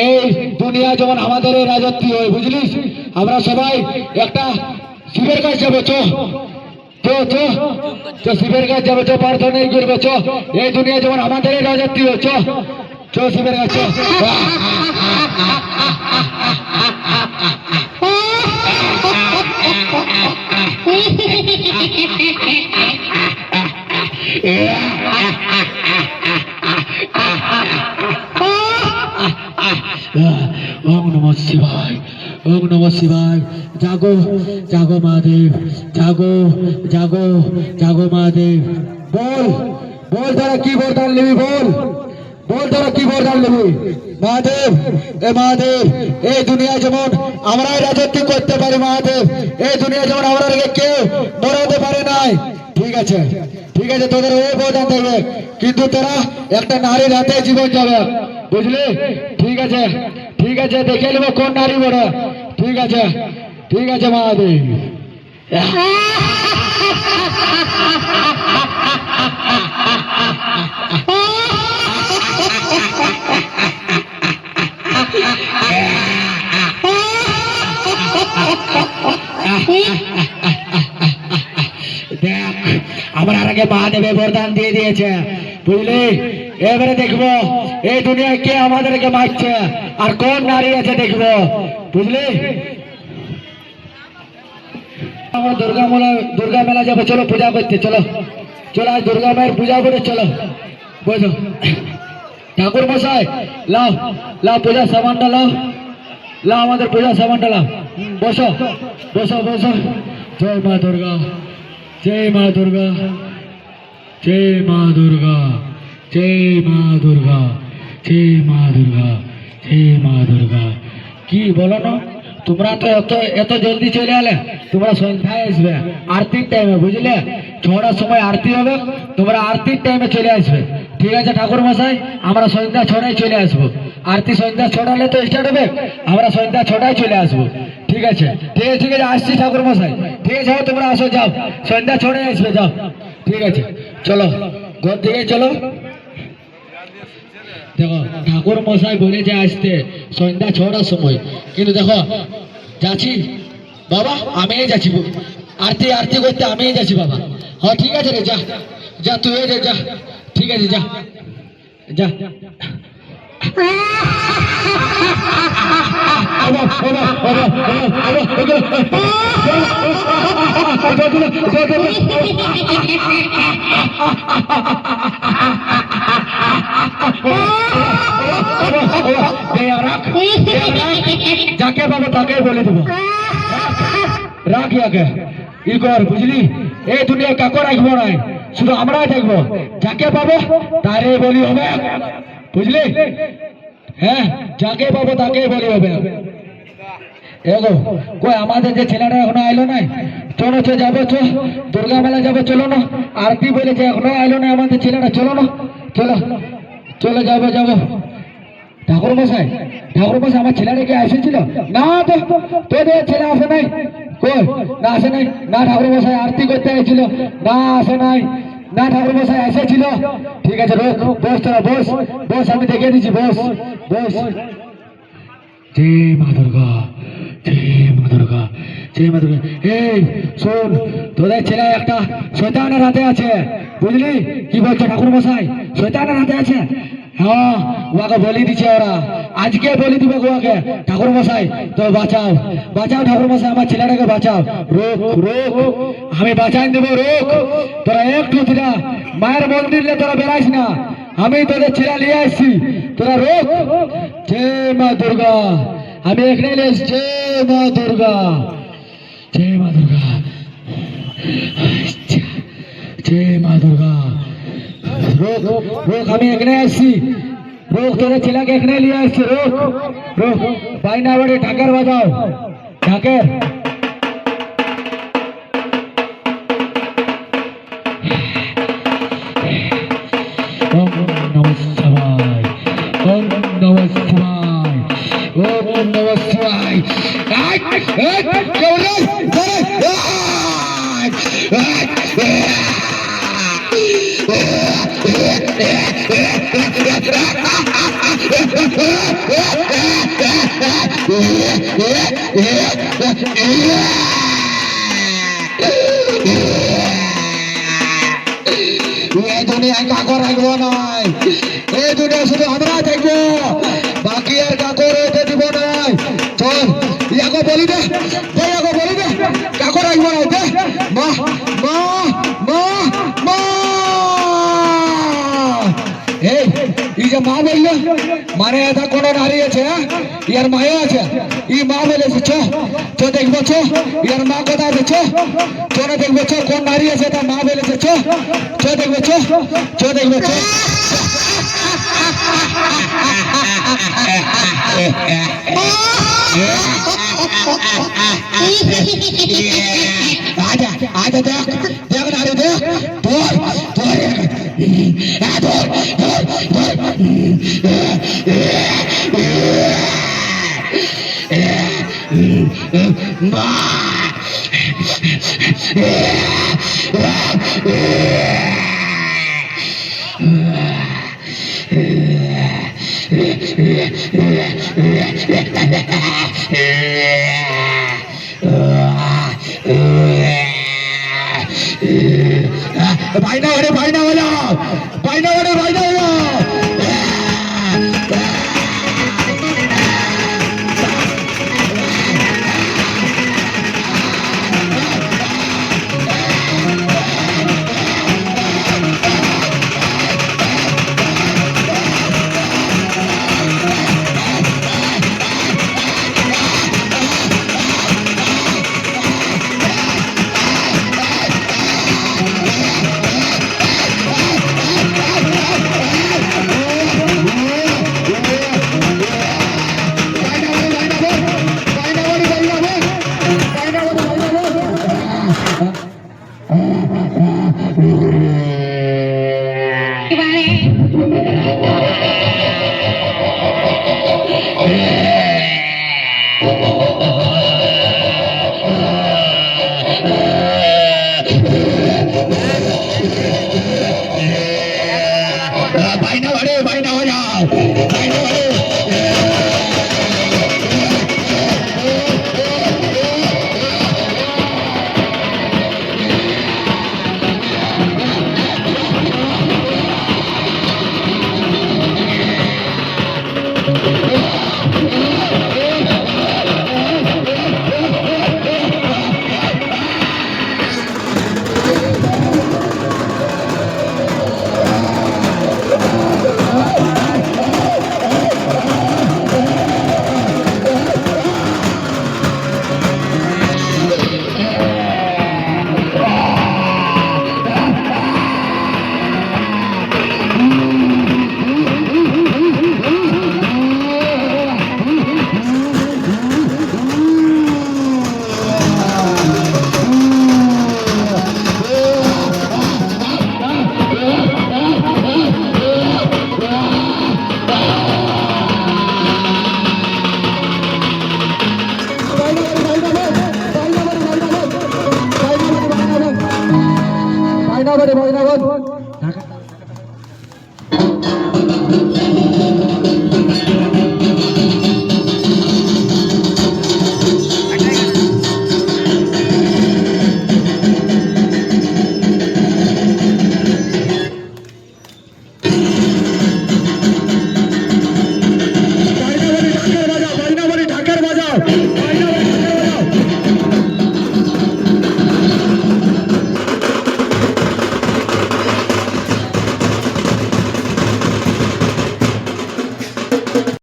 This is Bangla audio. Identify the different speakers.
Speaker 1: এই দুনিয়া যেমন আমাদের রাজত্ব হয় বুঝলিস, আমরা সবাই একটা শিবের কাছে যাবো। শিবের কাছে যাবো, প্রার্থনা করবো। এই দুনিয়া যেমন আমাদের রাজত্ব হয়, শিবের কাছে। ওম নমঃ শিবায়, ওম নমঃ শিবায়। জাগো জাগো মহাদেব, জাগো জাগো জাগো মহাদেব। বল বল তারা কি বরদান নেবি, বল তারা কি বরদান নেবি। মহাদেব, এ মহাদেব, এই দুনিয়া যেমন আমরাই রাজত্ব করতে পারি মহাদেব, এই দুনিয়া যেমন আমরা কেউ মরাতে পারে নাই। ঠিক আছে তোদের ওই বরদান দেবে, কিন্তু তোরা একটা নারীর হাতে জীবন যাবে, বুঝলি? ঠিক আছে দেখে নেবো কোন নারী বড়। ঠিক আছে মহাদেব। দেখ, আমার আগে মহাদেবের বরদান দিয়ে দিয়েছে, বুঝলি? এবারে দেখবো এই দুনিয়ায় কে আমাদেরকে মারছে আর কোন নারী আছে দেখবো, বুঝলি? আমরা দুর্গা মেলা যাবো, চলো পূজা করতে। চলো আজ দুর্গা মায়ের পূজা করে চলো। বুঝো ঠাকুর মশাই, লাও পূজার সামানটা লাও, আমাদের পূজার সামানটা লাও। বসো। জয় মা দুর্গা, জয় মা দুর্গা, জয় মা দুর্গা, জয় মা দুর্গা, জয় মা দুর্গা, জয় মা দুর্গা। কি বলো না, তোমরা তো এত জলদি চলে এলে। তোমরা সন্ধ্যায় আসবে আরতির টাইমে, বুঝলে? 6টার সময় আরতি হবে, তোমরা আরতির টাইমে চলে আসবে। ঠিক আছে ঠাকুর মশাই, আমরা সন্ধ্যা 6টায় চলে আসবো। আরতি সন্ধ্যা 6টালে তো স্টার্ট হবে, আমরা সন্ধ্যা 6টায় চলে আসবো। ঠিক আছে আসছি ঠাকুর মশাই। ঠিক আছে তোমরা আসো, যাও সন্ধ্যা 6টায় আসবে, যাও। ঠিক আছে চলো ঘর থেকে চলো। দেখো ঠাকুর মশাই বলেছে আসতে সন্ধ্যা 6টার সময়, কিন্তু দেখো যাচ্ছি বাবা, আমিই যাচ্ছি আরতি করতে, আমিই যাচ্ছি বাবা। হ্যাঁ ঠিক আছে রে, যা তুই যা। ঠিক আছে যা। যাকে পাবো তাকে বলে দেবো, রাখ ই কর, বুঝলি? এই দুনিয়া কাকে রাখবো নাই, শুধু আমরাই দেখবো। যাকে পাবো তারে বলি হবে, বুঝলি? হ্যাঁ, যাকে পাবো তাকে বলি হবে। এগো কই আমাদের যে ছেলেটা এখনো আইলো নাই, চলো যাবো, দুর্গা মেলা যাবো, চলো না। আরতি বলেছে এখনো আইলো না আমাদের ছেলেটা, চলো না, চলো যাবো। ঠাকুর মশাই আমার ছেলেটা কি এসেছিল? না তো, তোদের ছেলে আসে নাই। কই না, আসে নাই না। ঠাকুর মশাই আরতি করতে এসেছিল, না আসে নাই না। ঠাকুর মশাই এসেছিল। ঠিক আছে বস, তোরা বস, আমি দেখে দিচ্ছি, বস। জয় মা দুর্গা, জয় মা দুর্গা, জয় মা দুর্গা। এই শোন, তোদের ছেলে একটা শয়তানের হাতে আছে, বুঝলি? কি বলছে ঠাকুর মশাই? শয়তানের হাতে আছে। হ্যাঁ, ওকে বলি দিচ্ছে ওরা, আজকে বলি দিবে ওকে। ঠাকুর মশাই তো বাঁচাও ঠাকুর মশাই, আমার ছেলেটাকে বাঁচাও। রোক আমি বাঁচাই দেবো, রোক। তোরা একটু মায়ের মন্দিরে তোরা বেড়াইস না, আমি তোদের ছেলে নিয়ে আসছি, তোরা রোক। জয় মা দুর্গা, আমি এখানে এসেছি। জয় মা দুর্গা, জয় মা দুর্গা, জয় মা দুর্গা। রোক আমি এখানে আসছি, রোক তোদের ছেলেকে এখানে নিয়ে আসছি। রোক বাইনা বাড়ি ঢাকের বাজাও, ঢাকের এই দুনিয়ায় কাকর রাখবো নাই, এই দুনিয়া শুধু আমরা থাকবো, বাকি আর কাকর হইতে দিব নাই। চল ইয়াকে বলি দে, ইয়াকে বলি দে, কাকর রাখবো নাই দে। মা মা মা মা এই যে মা বললো মানে এটা কোন নারী আছে, ইয়ার মায়ে আছে, ই মা বলেছে চো দেখবো, ইয়ার মা কথা আছে চো না দেখবো, কোন নারী আছে তার মা বলেছে চো দেখবো, চো দেখবো আজা আজা দেখ দেখ নারী দেখ তোর তোর ভাইনা ওরে ভাইনা বলো, ভাইনা ওরে ভাইনা বলো। ভাইনা ওরে ভাইনা হয়ে যাও, ভাইনা ওরে ভাইনা